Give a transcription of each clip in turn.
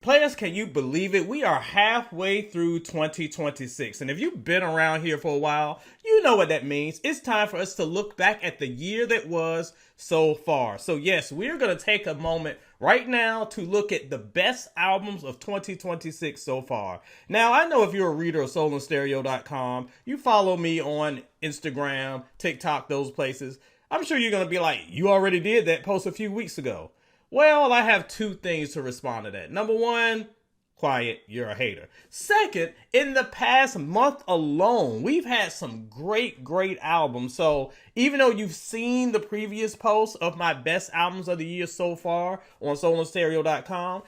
Players, can you believe it? We are halfway through 2026. And if you've been around here for a while, you know what that means. It's time for us to look back at the year that was so far. So yes, we're going to take a moment right now to look at the best albums of 2026 so far. Now, I know if you're a reader of soulandstereo.com, you follow me on Instagram, TikTok, those places. I'm sure you're going to be like, you already did that post a few weeks ago. Well, I have two things to respond to that. Number one, quiet, you're a hater. Second, in the past month alone, we've had some great albums. So even though you've seen the previous posts of my best albums of the year so far on soulandstereo.com,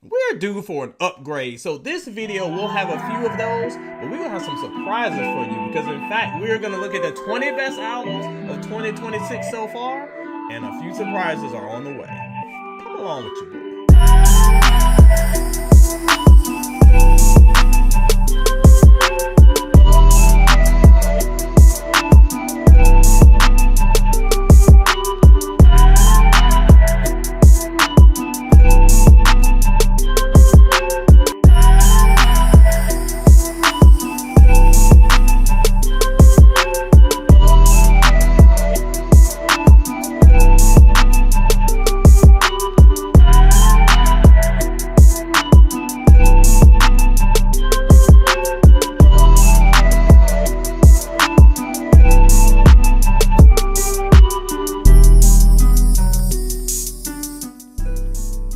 we're due for an upgrade. So this video will have a few of those, but we're going to have some surprises for you because in fact, we're going to look at the 20 best albums of 2026 so far, and a few surprises are on the way. Come along with you, boy.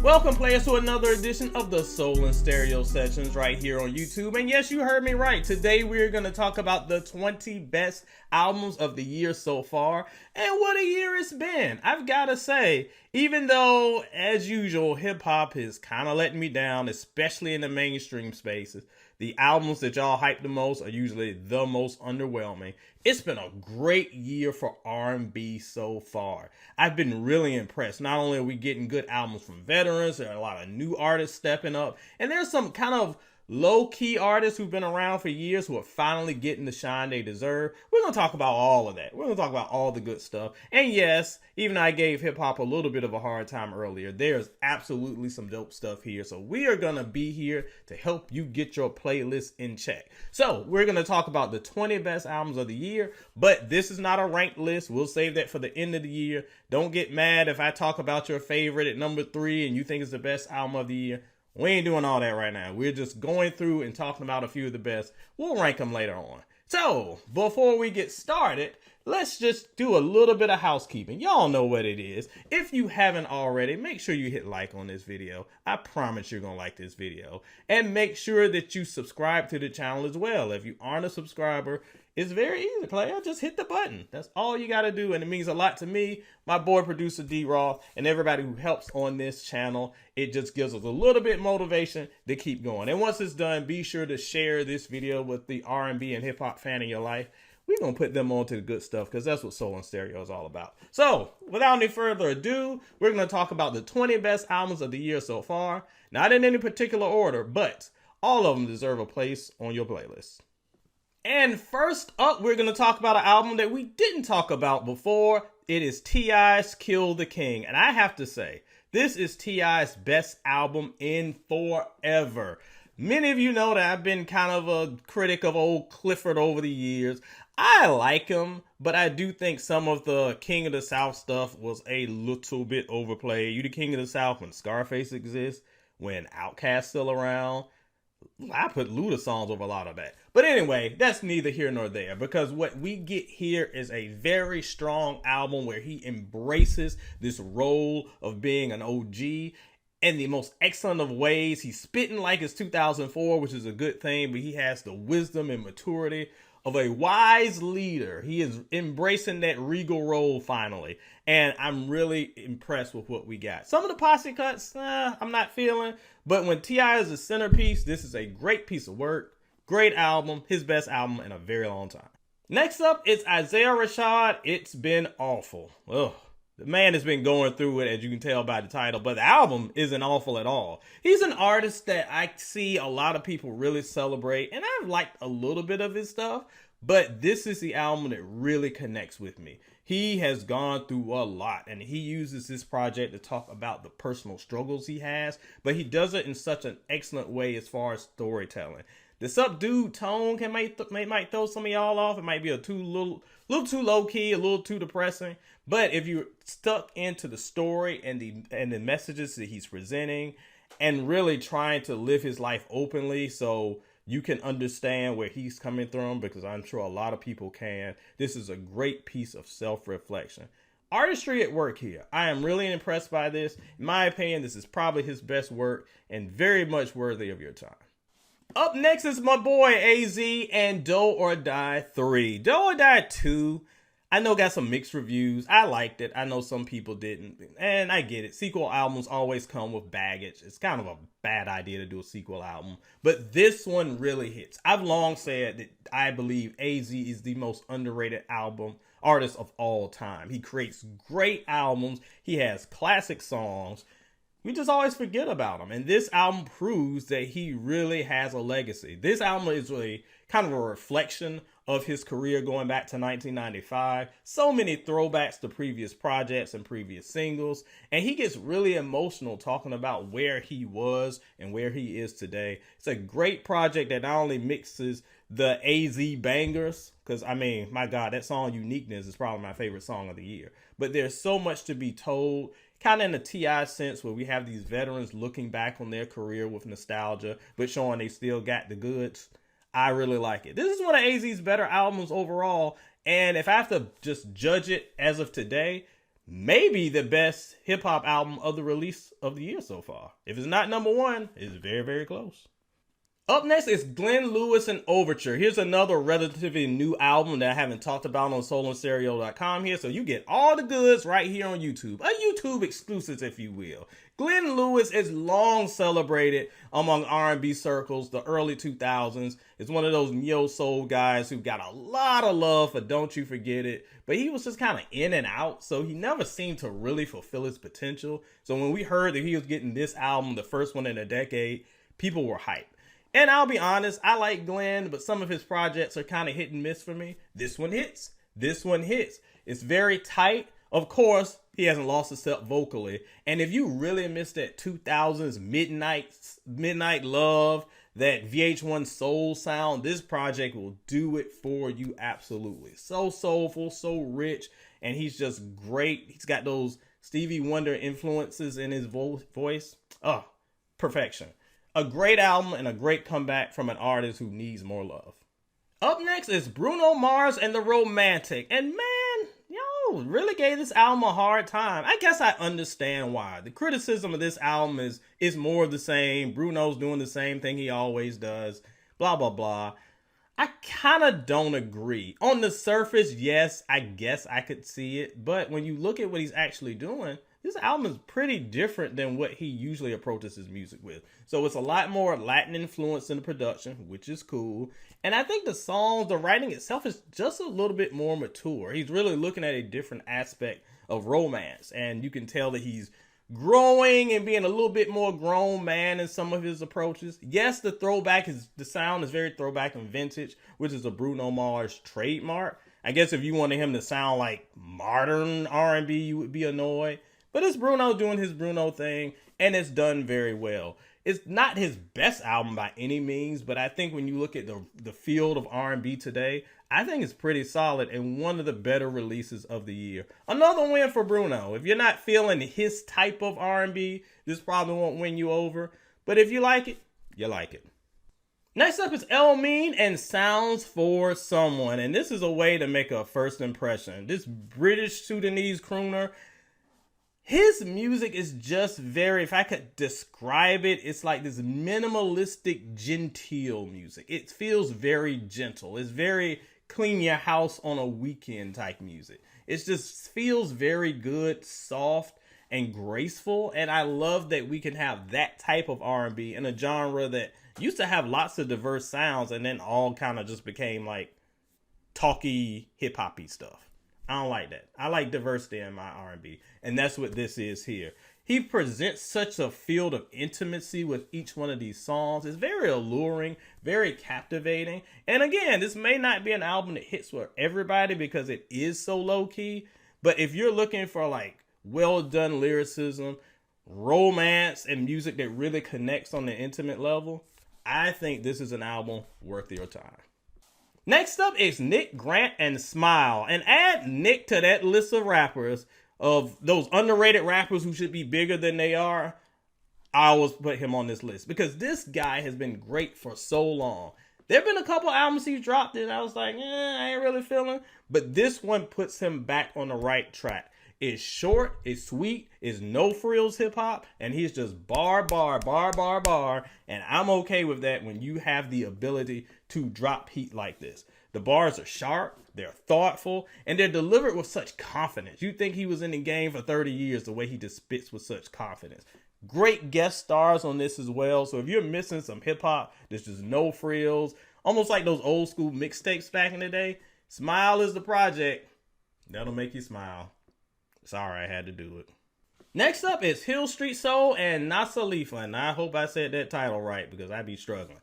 Welcome, players, to another edition of the Soul and Stereo Sessions right here on YouTube. And yes, you heard me right. Today we're going to talk about the 20 best albums of the year so far. And what a year it's been. I've got to say, even though, as usual, hip-hop is kind of letting me down, especially in the mainstream spaces, the albums that y'all hype the most are usually the most underwhelming. It's been a great year for R&B so far. I've been really impressed. Not only are we getting good albums from veterans, there are a lot of new artists stepping up, and there's some kind of low-key artists who've been around for years who are finally getting the shine they deserve. We're going to talk about all of that. We're going to talk about all the good stuff. And yes, even I gave hip-hop a little bit of a hard time earlier. There's absolutely some dope stuff here. So we are going to be here to help you get your playlist in check. So we're going to talk about the 20 best albums of the year, but this is not a ranked list. We'll save that for the end of the year. Don't get mad if I talk about your favorite at number 3 and you think it's the best album of the year. We ain't doing all that right now. We're just going through and talking about a few of the best. We'll rank them later on. So, before we get started, let's just do a little bit of housekeeping. Y'all know what it is. If you haven't already, make sure you hit like on this video. I promise you're going to like this video. And make sure that you subscribe to the channel as well. If you aren't a subscriber, it's very easy, player. Just hit the button. That's all you got to do. And it means a lot to me, my boy producer D Roth, and everybody who helps on this channel. It just gives us a little bit motivation to keep going. And once it's done, be sure to share this video with the R&B and hip hop fan in your life. We're going to put them on to the good stuff because that's what Soul and Stereo is all about. So, without any further ado, we're going to talk about the 20 best albums of the year so far. Not in any particular order, but all of them deserve a place on your playlist. And first up, we're going to talk about an album that we didn't talk about before. It is T.I.'s Kill the King. And I have to say, this is T.I.'s best album in forever. Many of you know that I've been kind of a critic of old Clifford over the years. I like him, but I do think some of the King of the South stuff was a little bit overplayed. You the King of the South when Scarface exists, when Outkast's still around. I put Luda songs over a lot of that. But anyway, that's neither here nor there, because what we get here is a very strong album where he embraces this role of being an OG in the most excellent of ways. He's spitting like it's 2004, which is a good thing, but he has the wisdom and maturity of a wise leader. He is embracing that regal role finally. And I'm really impressed with what we got. Some of the posse cuts, I'm not feeling. But when T.I. is a centerpiece, this is a great piece of work. Great album. His best album in a very long time. Next up, it's Isaiah Rashad. It's been awful. Ugh. The man has been going through it, as you can tell by the title, but the album isn't awful at all. He's an artist that I see a lot of people really celebrate, and I've liked a little bit of his stuff, but this is the album that really connects with me. He has gone through a lot, and he uses this project to talk about the personal struggles he has, but he does it in such an excellent way as far as storytelling. The subdued tone might throw some of y'all off. It might be a little too low key, a little too depressing. But if you're stuck into the story and the messages that he's presenting, and really trying to live his life openly, so you can understand where he's coming from, because I'm sure a lot of people can. This is a great piece of self-reflection. Artistry at work here. I am really impressed by this. In my opinion, this is probably his best work and very much worthy of your time. Up next is my boy AZ and Do or Die 3. Do or Die 2, I know got some mixed reviews. I liked it. I know some people didn't. And I get it. Sequel albums always come with baggage. It's kind of a bad idea to do a sequel album. But this one really hits. I've long said that I believe AZ is the most underrated artist of all time. He creates great albums. He has classic songs. We just always forget about him. And this album proves that he really has a legacy. This album is really kind of a reflection of his career going back to 1995. So many throwbacks to previous projects and previous singles. And he gets really emotional talking about where he was and where he is today. It's a great project that not only mixes the AZ bangers, because I mean, my God, that song Uniqueness is probably my favorite song of the year. But there's so much to be told, kind of in a T.I. sense, where we have these veterans looking back on their career with nostalgia, but showing they still got the goods. I really like it. This is one of AZ's better albums overall. And if I have to just judge it as of today, maybe the best hip hop album of the release of the year so far. If it's not number one, it's very, very close. Up next is Glenn Lewis and Overture. Here's another relatively new album that I haven't talked about on SoulAndStereo.com here, so you get all the goods right here on YouTube. A YouTube exclusive, if you will. Glenn Lewis is long celebrated among R&B circles, the early 2000s. It's one of those neo-soul guys who got a lot of love for Don't You Forget It, but he was just kind of in and out, so he never seemed to really fulfill his potential. So when we heard that he was getting this album, the first one in a decade, people were hyped. And I'll be honest, I like Glenn, but some of his projects are kind of hit and miss for me. This one hits. This one hits. It's very tight. Of course, he hasn't lost a step vocally. And if you really miss that 2000s midnight love, that VH1 soul sound, this project will do it for you absolutely. So soulful, so rich, and he's just great. He's got those Stevie Wonder influences in his voice. Oh, perfection. A great album and a great comeback from an artist who needs more love. Up next is Bruno Mars and The Romantic. And man, yo, really gave this album a hard time. I guess I understand why. The criticism of this album is more of the same. Bruno's doing the same thing he always does. Blah, blah, blah. I kind of don't agree. On the surface, yes, I guess I could see it. But when you look at what he's actually doing, this album is pretty different than what he usually approaches his music with. So it's a lot more Latin influence in the production, which is cool. And I think the writing itself is just a little bit more mature. He's really looking at a different aspect of romance. And you can tell that he's growing and being a little bit more grown man in some of his approaches. Yes, the sound is very throwback and vintage, which is a Bruno Mars trademark. I guess if you wanted him to sound like modern R&B, you would be annoyed. But it's Bruno doing his Bruno thing, and it's done very well. It's not his best album by any means, but I think when you look at the field of R&B today, I think it's pretty solid and one of the better releases of the year. Another win for Bruno. If you're not feeling his type of R&B, this probably won't win you over. But if you like it, you like it. Next up is El Mean and Sounds for Someone. And this is a way to make a first impression. This British Sudanese crooner, his music is just if I could describe it, it's like this minimalistic, genteel music. It feels very gentle. It's very clean your house on a weekend type music. It just feels very good, soft, and graceful. And I love that we can have that type of R&B in a genre that used to have lots of diverse sounds and then all kind of just became like talky, hip-hoppy stuff. I don't like that. I like diversity in my R&B, and that's what this is here. He presents such a field of intimacy with each one of these songs. It's very alluring, very captivating. And again, this may not be an album that hits for everybody because it is so low key. But if you're looking for like well done lyricism, romance, and music that really connects on the intimate level, I think this is an album worth your time. Next up is Nick, Grant, and Smile. And add Nick to that list of rappers, of those underrated rappers who should be bigger than they are. I always put him on this list because this guy has been great for so long. There have been a couple albums he's dropped and I was like, I ain't really feeling. But this one puts him back on the right track. It's short, it's sweet, it's no frills hip hop, and he's just bar, bar, bar, bar, bar. And I'm okay with that when you have the ability to drop heat like this. The bars are sharp, they're thoughtful, and they're delivered with such confidence. You think he was in the game for 30 years the way he just spits with such confidence. Great guest stars on this as well. So if you're missing some hip hop, there's just no frills, almost like those old school mixtapes back in the day. Smile is the project. That'll make you smile. Sorry, I had to do it. Next up is Hill Street Soul and Nasalifa, and I hope I said that title right because I be struggling.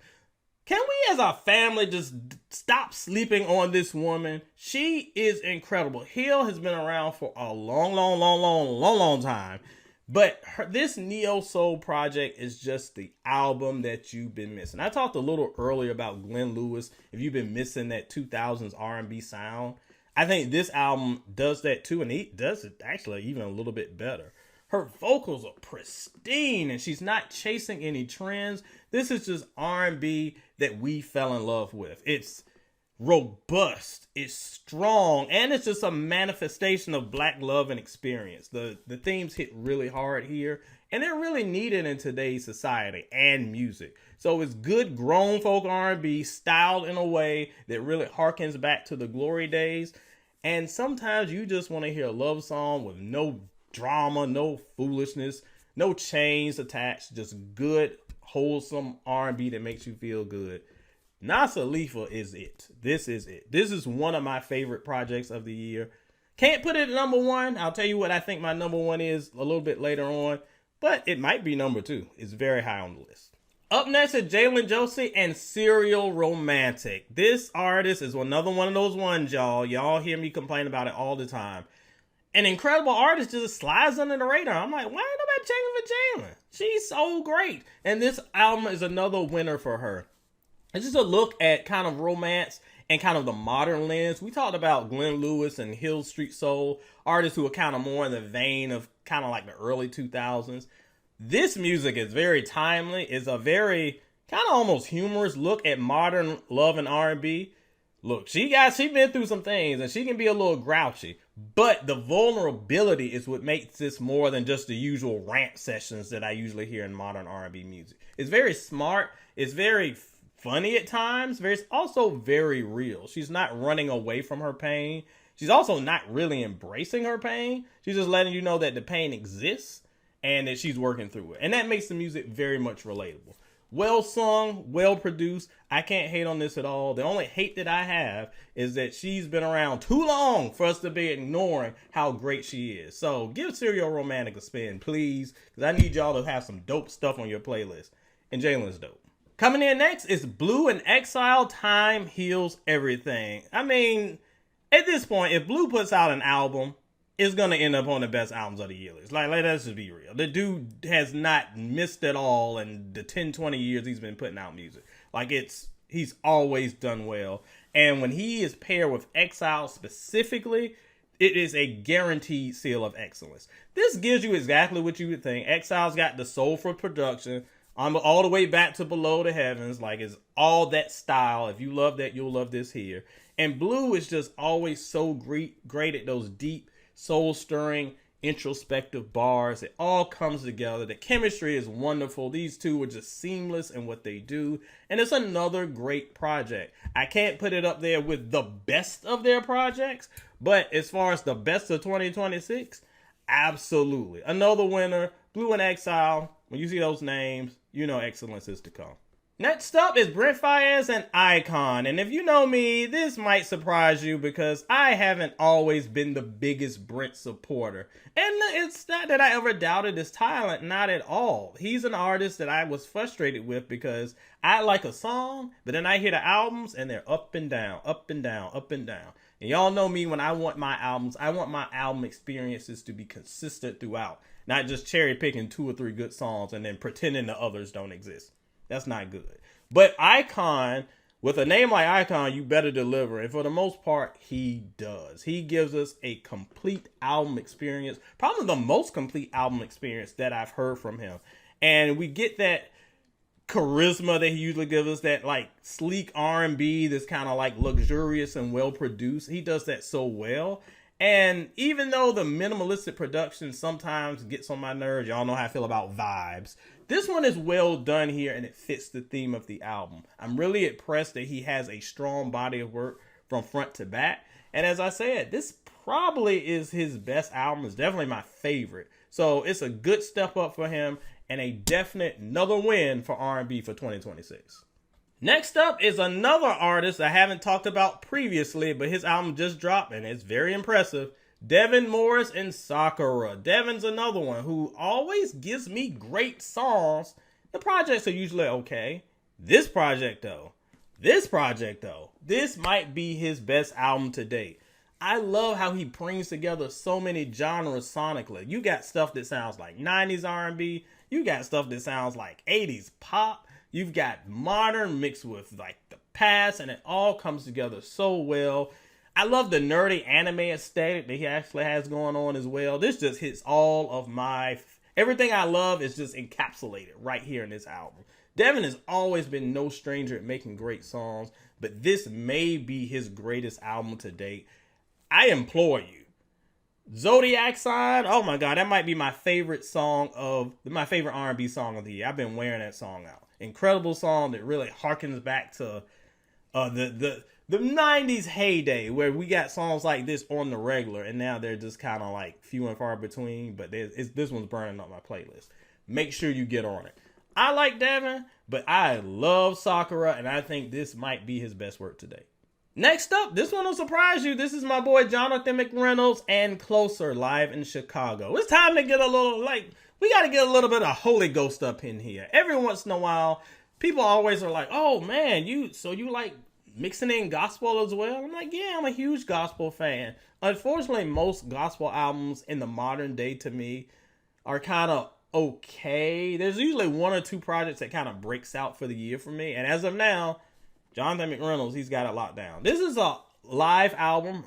Can we as a family just stop sleeping on this woman? She is incredible. Hill has been around for a long time. But this Neo Soul project is just the album that you've been missing. I talked a little earlier about Glenn Lewis. If you've been missing that 2000s R&B sound, I think this album does that too. And he does it actually even a little bit better. Her vocals are pristine and she's not chasing any trends. This is just R&B that we fell in love with. It's robust, it's strong, and it's just a manifestation of Black love and experience. The themes hit really hard here, and they're really needed in today's society and music. So it's good grown folk R&B styled in a way that really harkens back to the glory days. And sometimes you just want to hear a love song with no drama, no foolishness, no chains attached, just good, wholesome R&B that makes you feel good. Nasalifa is it. This is it. This is one of my favorite projects of the year. Can't put it at number one. I'll tell you what I think my number one is a little bit later on, but it might be number two. It's very high on the list. Up next is Jalen Josie and Serial Romantic. This artist is another one of those ones, y'all. Y'all hear me complain about it all the time. An incredible artist just slides under the radar. I'm like, why ain't nobody checking for Jalen? She's so great. And this album is another winner for her. It's just a look at kind of romance and kind of the modern lens. We talked about Glenn Lewis and Hill Street Soul, artists who are kind of more in the vein of kind of like the early 2000s. This music is very timely. It's a very kind of almost humorous look at modern love and R&B. Look, she been through some things and she can be a little grouchy, but the vulnerability is what makes this more than just the usual rant sessions that I usually hear in modern R&B music. It's very smart. It's very funny at times. It's also very real. She's not running away from her pain. She's also not really embracing her pain. She's just letting you know that the pain exists and that she's working through it. And that makes the music very much relatable. Well sung, well produced. I can't hate on this at all. The only hate that I have is that she's been around too long for us to be ignoring how great she is. So give Serial Romantic a spin, please, because I need y'all to have some dope stuff on your playlist. And Jalen's dope. Coming in next is Blue and Exile, Time Heals Everything. I mean, at this point, if Blue puts out an album, it's going to end up on the best albums of the year list. Like, let's just be real. The dude has not missed at all in the 10, 20 years he's been putting out music. Like, he's always done well. And when he is paired with Exile specifically, it is a guaranteed seal of excellence. This gives you exactly what you would think. Exile's got the soulful production. I'm all the way back to Below the Heavens. Like, it's all that style. If you love that, you'll love this here. And Blue is just always so great at those deep, soul-stirring, introspective bars. It all comes together. The chemistry is wonderful. These two are just seamless in what they do. And it's another great project. I can't put it up there with the best of their projects, but as far as the best of 2026, absolutely. Another winner, Blue and Exile. When you see those names, you know excellence is to come. Next up is Brent Faiyaz and Icon. And if you know me, this might surprise you because I haven't always been the biggest Brent supporter. And it's not that I ever doubted his talent, not at all. He's an artist that I was frustrated with because I like a song, but then I hear the albums and they're up and down, up and down, up and down. And y'all know me, when I want my albums, I want my album experiences to be consistent throughout. Not just cherry picking 2 or 3 good songs and then pretending the others don't exist. That's not good. But Icon, with a name like Icon, you better deliver. And for the most part, he does. He gives us a complete album experience. Probably the most complete album experience that I've heard from him. And we get that charisma that he usually gives us, that like sleek R&B that's kind of like luxurious and well produced. He does that so well. And even though the minimalistic production sometimes gets on my nerves, y'all know how I feel about vibes, this one is well done here and it fits the theme of the album. I'm really impressed that he has a strong body of work from front to back. And as I said, this probably is his best album. It's definitely my favorite. So it's a good step up for him and a definite another win for R&B for 2026. Next up is another artist I haven't talked about previously, but his album just dropped and it's very impressive. Devin Morris and Sakura. Devin's another one who always gives me great songs. The projects are usually okay. This project though, this might be his best album to date. I love how he brings together so many genres sonically. You got stuff that sounds like 90s R&B. You got stuff that sounds like 80s pop. You've got modern mixed with like the past, and it all comes together so well. I love the nerdy anime aesthetic that he actually has going on as well. This just hits all of everything I love is just encapsulated right here in this album. Devin has always been no stranger at making great songs, but this may be his greatest album to date. I implore you. Zodiac Sign, oh my God, that might be my favorite R&B song of the year. I've been wearing that song out. Incredible song that really harkens back to the 90s heyday where we got songs like this on the regular, and now they're just kind of like few and far between, but this one's burning up my playlist. Make sure you get on it. I like Devin, but I love Sakura, and I think this might be his best work today. Next up, this one will surprise you. This is my boy Jonathan McReynolds and Closer live in Chicago. It's time to get a little, we got to get a little bit of Holy Ghost up in here. Every once in a while, people always are like, oh man, you like mixing in gospel as well? I'm like, yeah, I'm a huge gospel fan. Unfortunately, most gospel albums in the modern day to me are kind of okay. There's usually 1 or 2 projects that kind of breaks out for the year for me. And as of now, Jonathan McReynolds, he's got it locked down. This is a live album,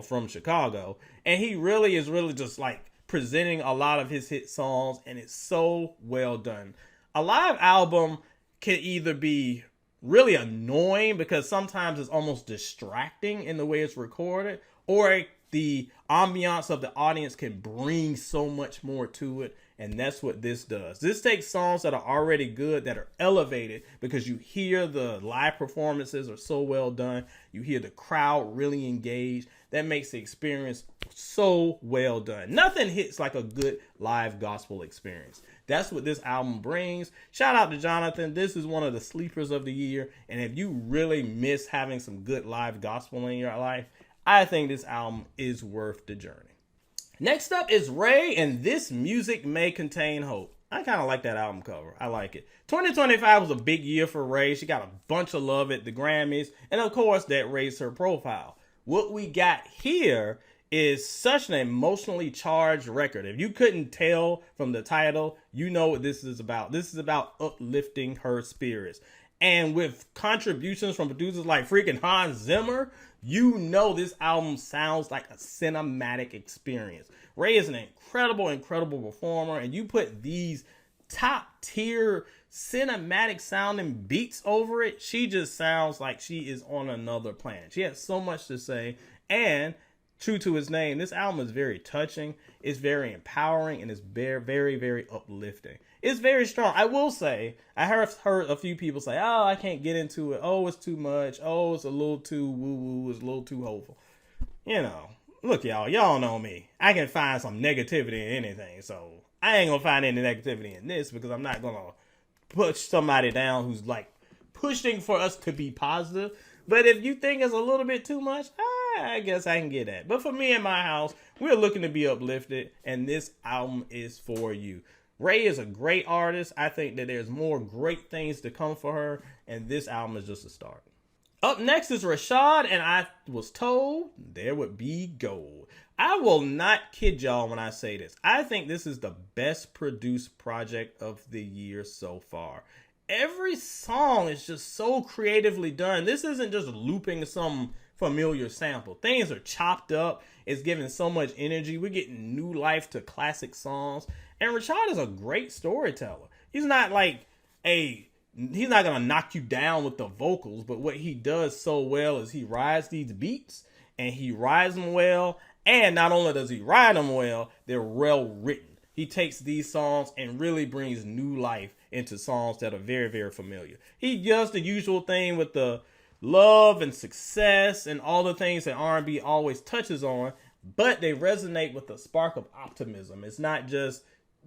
from Chicago. And he really is just like presenting a lot of his hit songs, and it's so well done. A live album can either be really annoying because sometimes it's almost distracting in the way it's recorded, or the ambiance of the audience can bring so much more to it, and that's what this does. This takes songs that are already good, that are elevated, because you hear the live performances are so well done. You hear the crowd really engaged. That makes the experience so well done. Nothing hits like a good live gospel experience. That's what this album brings. Shout out to Jonathan. This is one of the sleepers of the year. And if you really miss having some good live gospel in your life, I think this album is worth the journey. Next up is Ray, and This Music May Contain Hope. I kind of like that album cover. I like it. 2025 was a big year for Ray. She got a bunch of love at the Grammys. And of course, that raised her profile. What we got here is such an emotionally charged record. If you couldn't tell from the title, you know what this is about. This is about uplifting her spirits. And with contributions from producers like freaking Hans Zimmer, you know this album sounds like a cinematic experience. Ray is an incredible performer, and you put these top tier cinematic sounding beats over it, she just sounds like she is on another planet. She has so much to say, and true to his name, this album is very touching, it's very empowering, and it's very uplifting. It's very strong. I will say, I heard a few people say, oh, I can't get into it. Oh, it's too much. Oh, it's a little too woo-woo. It's a little too hopeful. You know, look, y'all know me. I can find some negativity in anything. So I ain't going to find any negativity in this, because I'm not going to push somebody down who's like pushing for us to be positive. But if you think it's a little bit too much, I guess I can get that. But for me and my house, we're looking to be uplifted, and this album is for you. Ray is a great artist. I think that there's more great things to come for her, and this album is just a start. Up next is Rashad, and I was told there would be gold. I will not kid y'all when I say this. I think this is the best produced project of the year so far. Every song is just so creatively done. This isn't just looping some familiar sample. Things are chopped up. It's giving so much energy. We're getting new life to classic songs. And Rashad is a great storyteller. He's not gonna knock you down with the vocals, but what he does so well is he rides these beats, and he rides them well. And not only does he ride them well, they're well written. He takes these songs and really brings new life into songs that are very, very familiar. He does the usual thing with the love and success and all the things that R&B always touches on, but they resonate with a spark of optimism. It's not just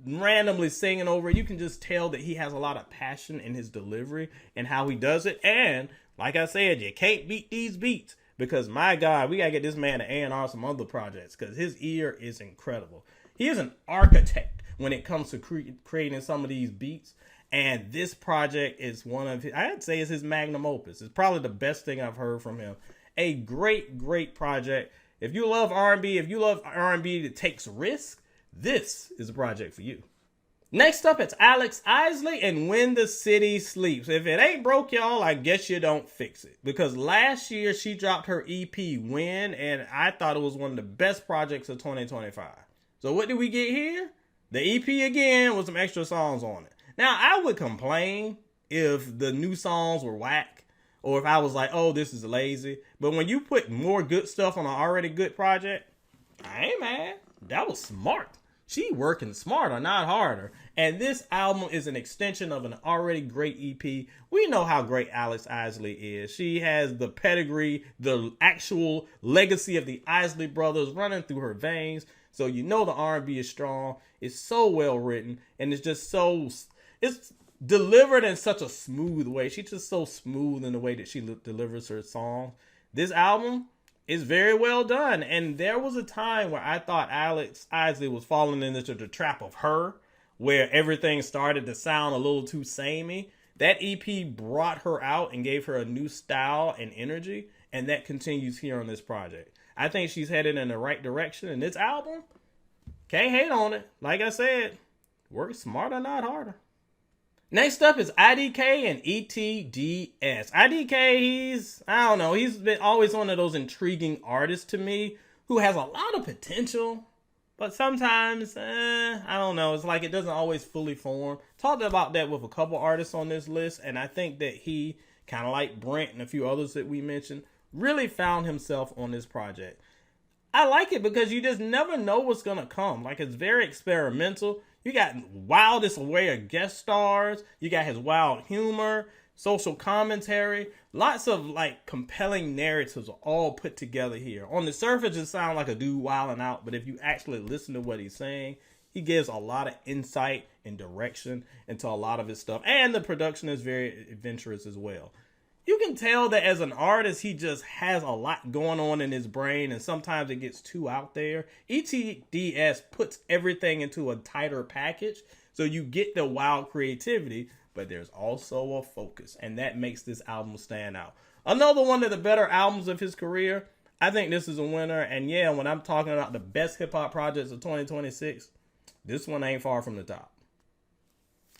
randomly singing over it. You can just tell that he has a lot of passion in his delivery and how he does it. And like I said, you can't beat these beats, because my God, we gotta get this man to A&R some other projects, because his ear is incredible. He is an architect when it comes to creating some of these beats. And this project is one of his, I'd say, is his magnum opus. It's probably the best thing I've heard from him. A great, great project. If you love R&B, if you love R&B that takes risk, this is a project for you. Next up, it's Alex Isley and When the City Sleeps. If it ain't broke, y'all, I guess you don't fix it. Because last year, she dropped her EP, When, and I thought it was one of the best projects of 2025. So what did we get here? The EP again with some extra songs on it. Now, I would complain if the new songs were whack, or if I was like, oh, this is lazy. But when you put more good stuff on an already good project, I ain't mad. That was smart. She working smarter, not harder. And this album is an extension of an already great EP. We know how great Alex Isley is. She has the pedigree, the actual legacy of the Isley brothers running through her veins. So you know the R&B is strong. It's so well written, and it's just so... It's delivered in such a smooth way. She's just so smooth in the way that she delivers her song. This album is very well done. And there was a time where I thought Alex Isley was falling into the trap of Her, where everything started to sound a little too samey. That EP brought her out and gave her a new style and energy. And that continues here on this project. I think she's headed in the right direction. And this album, can't hate on it. Like I said, work smarter, not harder. Next up is IDK and ETDS. IDK, he's been always one of those intriguing artists to me who has a lot of potential, but sometimes, I don't know, it's like it doesn't always fully form. Talked about that with a couple artists on this list, and I think that he, kind of like Brent and a few others that we mentioned, really found himself on this project. I like it because you just never know what's going to come. Like, it's very experimental. You got wildest array of guest stars. You got his wild humor, social commentary. Lots of like compelling narratives are all put together here. On the surface, it sounds like a dude wilding out, but if you actually listen to what he's saying, he gives a lot of insight and direction into a lot of his stuff. And the production is very adventurous as well. You can tell that as an artist, he just has a lot going on in his brain, and sometimes it gets too out there. ETDS puts everything into a tighter package, so you get the wild creativity, but there's also a focus, and that makes this album stand out. Another one of the better albums of his career. I think this is a winner, and yeah, when I'm talking about the best hip-hop projects of 2026, this one ain't far from the top.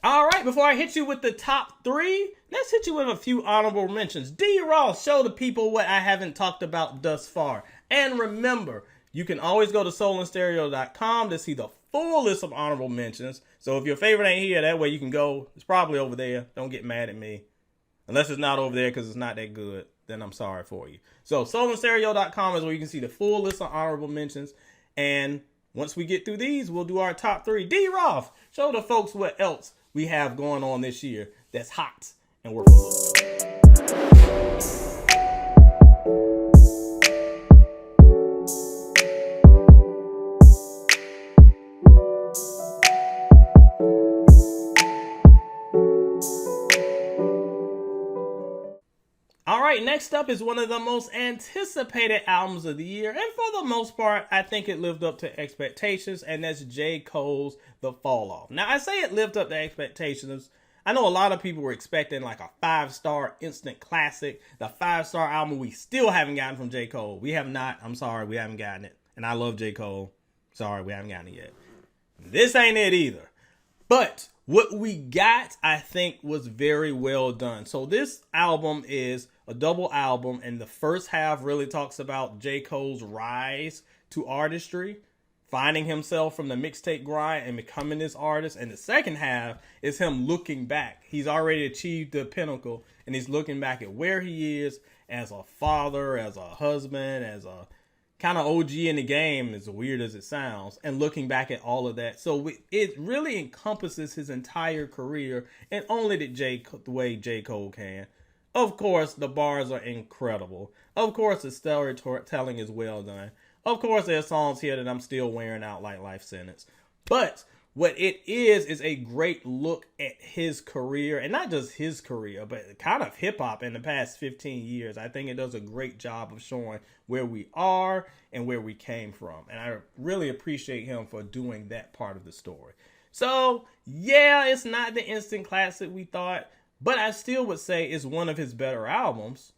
All right, before I hit you with the top 3, let's hit you with a few honorable mentions. D Roth, show the people what I haven't talked about thus far. And remember, you can always go to soulandstereo.com to see the full list of honorable mentions. So if your favorite ain't here, that way you can go. It's probably over there. Don't get mad at me. Unless it's not over there because it's not that good, then I'm sorry for you. So soulandstereo.com is where you can see the full list of honorable mentions. And once we get through these, we'll do our top 3. D Roth, show the folks what else we have going on this year that's hot and worth a look. right, next up is one of the most anticipated albums of the year, and for the most part, I think it lived up to expectations, and that's J. Cole's The Fall Off. Now, I say it lived up to expectations. I know a lot of people were expecting like a 5-star instant classic, the 5-star album we still haven't gotten from J. Cole. We have not. I'm sorry, we haven't gotten it. And I love J. Cole. Sorry, we haven't gotten it yet. This ain't it either. But what we got, I think, was very well done. So this album is a double album, and the first half really talks about J. Cole's rise to artistry, finding himself from the mixtape grind and becoming this artist. And the second half is him looking back. He's already achieved the pinnacle, and he's looking back at where he is as a father, as a husband, as a kind of OG in the game, as weird as it sounds, and looking back at all of that. So it really encompasses his entire career, and only the way J. Cole can. Of course, the bars are incredible. Of course, the storytelling is well done. Of course, there are songs here that I'm still wearing out like Life Sentence. But what it is a great look at his career, and not just his career, but kind of hip-hop in the past 15 years. I think it does a great job of showing where we are and where we came from. And I really appreciate him for doing that part of the story. So, yeah, it's not the instant classic we thought, but I still would say it's one of his better albums,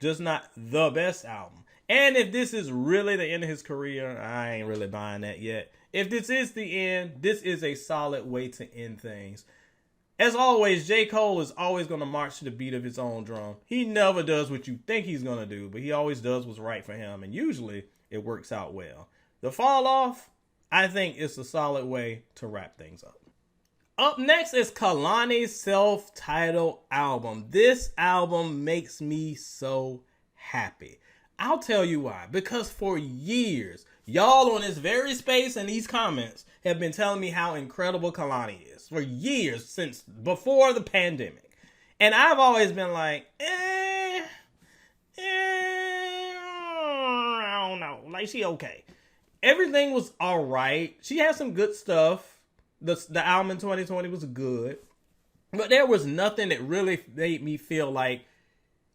just not the best album. And if this is really the end of his career, I ain't really buying that yet. If this is the end, this is a solid way to end things. As always, J. Cole is always going to march to the beat of his own drum. He never does what you think he's going to do, but he always does what's right for him, and usually it works out well. The Fall Off, I think, is a solid way to wrap things up. Up next is Kehlani's self-titled album. This album makes me so happy. I'll tell you why. Because for years, y'all on this very space and these comments have been telling me how incredible Kehlani is. For years, since before the pandemic. And I've always been like, I don't know. Like, she okay. Everything was alright. She had some good stuff. The album in 2020 was good. But there was nothing that really made me feel like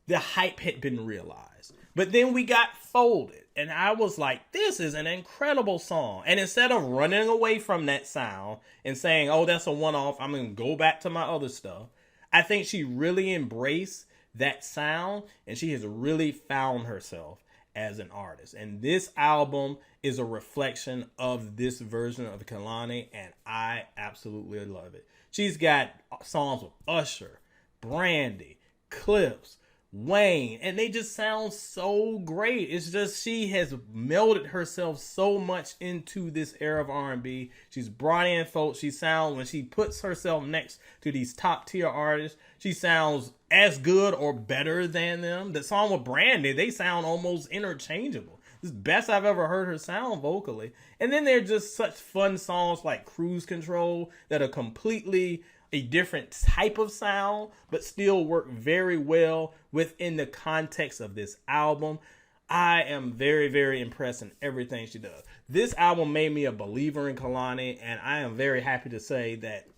the hype had been realized. But then we got Folded, and I was like, this is an incredible song. And instead of running away from that sound and saying, oh, that's a one-off, I'm going to go back to my other stuff, I think she really embraced that sound, and she has really found herself as an artist. And this album is a reflection of this version of Kehlani, and I absolutely love it. She's got songs with Usher, Brandy, Clips, Wayne, and they just sound so great. It's just she has melded herself so much into this era of R&B. She's brought in folks. She sounds, when she puts herself next to these top tier artists, she sounds as good or better than them. The song with Brandy, they sound almost interchangeable. It's the best I've ever heard her sound vocally. And then they're just such fun songs like Cruise Control that are completely a different type of sound, but still work very well within the context of this album. I am very, very impressed in everything she does. This album made me a believer in Kehlani, and I am very happy to say that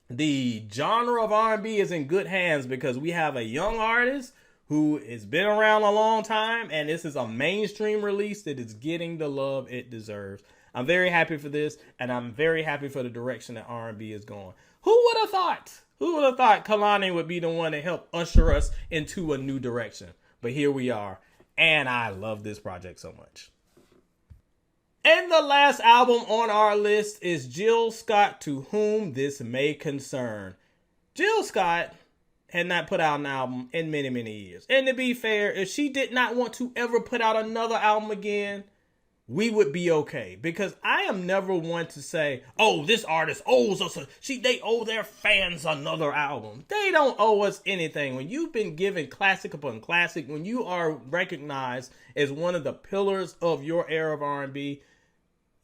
the genre of R&B is in good hands because we have a young artist who has been around a long time, and this is a mainstream release that is getting the love it deserves. I'm very happy for this, and I'm very happy for the direction that R&B is going. Who would have thought? Who would have thought Kehlani would be the one to help usher us into a new direction? But here we are, and I love this project so much. And the last album on our list is Jill Scott, To Whom This May Concern. Jill Scott had not put out an album in many, many years. And to be fair, if she did not want to ever put out another album again, we would be okay. Because I am never one to say, oh, this artist owes us they owe their fans another album. They don't owe us anything. When you've been given classic upon classic, when you are recognized as one of the pillars of your era of R&B,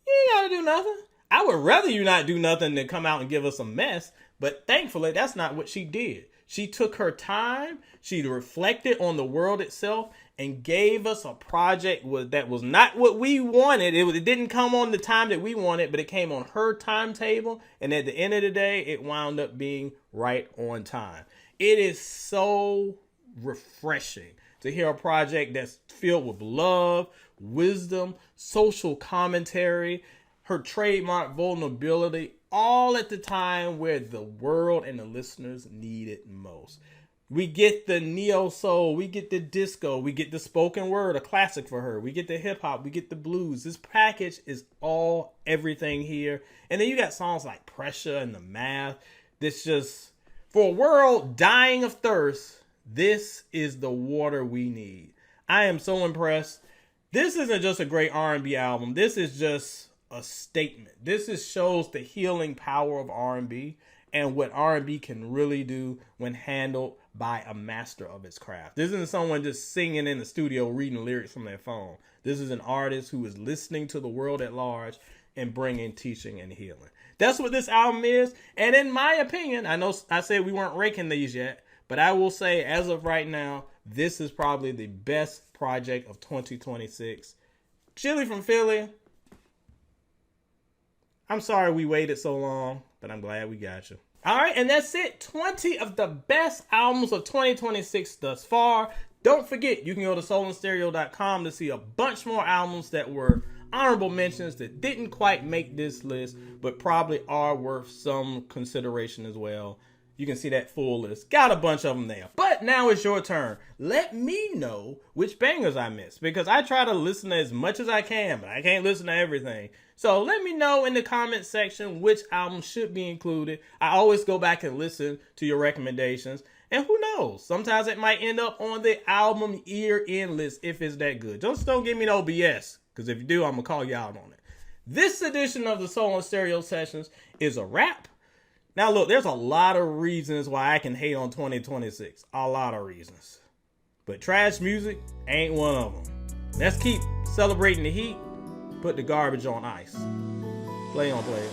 you ain't gotta do nothing. I would rather you not do nothing than come out and give us a mess. But thankfully, that's not what she did. She took her time, she reflected on the world itself, and gave us a project that was not what we wanted. It didn't come on the time that we wanted, but it came on her timetable. And at the end of the day, it wound up being right on time. It is so refreshing to hear a project that's filled with love, wisdom, social commentary, her trademark vulnerability, all at the time where the world and the listeners need it most. We get the neo soul, we get the disco, we get the spoken word, a classic for her. We get the hip hop, we get the blues. This package is all everything here. And then you got songs like Pressure and The Math. This just, for a world dying of thirst, this is the water we need. I am so impressed. This isn't just a great R&B album. This is just a statement. This shows the healing power of R&B and what R&B can really do when handled by a master of its craft. This isn't someone just singing in the studio reading lyrics from their phone. This is an artist who is listening to the world at large and bringing teaching and healing. That's what this album is. And in my opinion, I know I said we weren't ranking these yet, but I will say as of right now, this is probably the best project of 2026. Chili from Philly, I'm sorry we waited so long, but I'm glad we got you. All right, and that's it. 20 of the best albums of 2026 thus far. Don't forget, you can go to soulandstereo.com to see a bunch more albums that were honorable mentions that didn't quite make this list, but probably are worth some consideration as well. You can see that full list. Got a bunch of them there. But now it's your turn. Let me know which bangers I missed, because I try to listen to as much as I can, but I can't listen to everything. So let me know in the comment section which album should be included. I always go back and listen to your recommendations. And who knows? Sometimes it might end up on the album year-end list if it's that good. Just don't give me no BS, because if you do, I'm going to call you out on it. This edition of the Soul and Stereo Sessions is a wrap. Now look, there's a lot of reasons why I can hate on 2026. A lot of reasons. But trash music ain't one of them. Let's keep celebrating the heat. Put the garbage on ice. Play on, players.